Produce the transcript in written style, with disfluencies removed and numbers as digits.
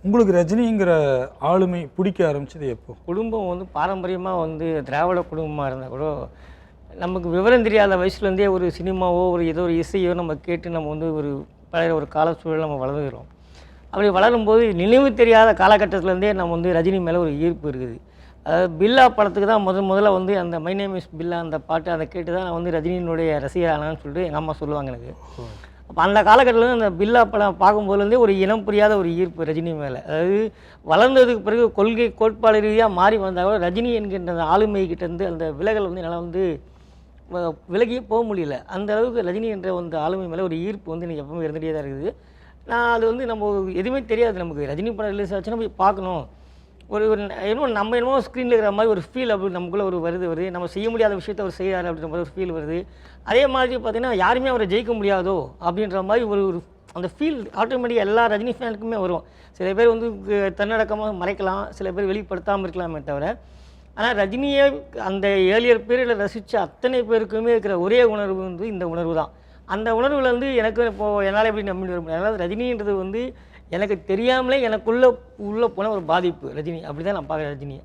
உங்களுக்கு ரஜினிங்கிற ஆளுமை பிடிக்க ஆரம்பிச்சது எப்போ? குடும்பம் வந்து பாரம்பரியமாக வந்து திராவிட குடும்பமாக இருந்தால் கூட நமக்கு விவரம் தெரியாத வயசுலேருந்தே ஒரு சினிமாவோ ஒரு ஏதோ ஒரு இசையோ நம்ம கேட்டு நம்ம வந்து ஒரு பழைய ஒரு கால சூழல் நம்ம வளர்ந்துக்கிறோம். அப்படி வளரும்போது நினைவு தெரியாத காலகட்டத்திலேருந்தே நம்ம வந்து ரஜினி மேலே ஒரு ஈர்ப்பு இருக்குது. அதாவது பில்லா படத்துக்கு தான் முதல்ல வந்து அந்த மை நேம் இஸ் பில்லா அந்த பாட்டு அதை கேட்டு தான் நான் வந்து ரஜினியினுடைய ரசிகர் ஆனான்னு சொல்லிட்டு எங்கள் அம்மா சொல்லுவாங்க எனக்கு. அப்போ அந்த காலகட்டத்தில் அந்த பில்லா படம் பார்க்கும்போதுலேருந்தே ஒரு இனம் புரியாத ஒரு ஈர்ப்பு ரஜினி மேலே. அதாவது வளர்ந்ததுக்கு பிறகு கொள்கை கோட்பாடு ரீதியாக மாறி வந்தால் கூட ரஜினி என்கின்ற அந்த ஆளுமை கிட்டேருந்து அந்த விலகல் வந்து என்னால் வந்து விலகியே போக முடியல. அந்த அளவுக்கு ரஜினி என்ற அந்த ஆளுமை மேலே ஒரு ஈர்ப்பு வந்து எனக்கு எப்பவுமே இருந்துகிட்டே தான் இருக்குது. நான் அது வந்து நம்ம எதுவுமே தெரியாது நமக்கு. ரஜினி படம் ரிலீஸ் ஆச்சுன்னா போய் பார்க்கணும். ஒரு ஒரு என்னமோ ஸ்க்ரீனில் இருக்கிற மாதிரி ஒரு ஃபீல் அப்படி நமக்குள்ளே ஒரு வருது. நம்ம செய்ய முடியாத விஷயத்தை அவர் செய்கிறாரு அப்படின்ற மாதிரி ஒரு ஃபீல் வருது. அதே மாதிரி பார்த்திங்கன்னா யாருமே அவரை ஜெயிக்க முடியாதோ அப்படின்ற மாதிரி ஒரு ஒரு அந்த ஃபீல் ஆட்டோமேட்டிக்காக எல்லா ரஜினி ஃபேனுக்குமே வரும். சில பேர் வந்து தன்னடக்கமாக மறைக்கலாம், சில பேர் வெளிப்படுத்தாமல் இருக்கலாமே தவிர, ஆனால் ரஜினியை அந்த ஏழியர் பீரியடில் ரசித்த அத்தனை பேருக்குமே இருக்கிற ஒரே உணர்வு வந்து இந்த உணர்வு தான். அந்த உணர்வில் வந்து எனக்கு இப்போது என்னால் எப்படி நம்பிட்டு வர முடியாது. அதாவது ரஜினின்றது வந்து எனக்கு தெரியாமலே எனக்குள்ளே போன ஒரு பாதிப்பு ரஜினி. அப்படி தான் நான் பார்க்குறேன் ரஜினியை.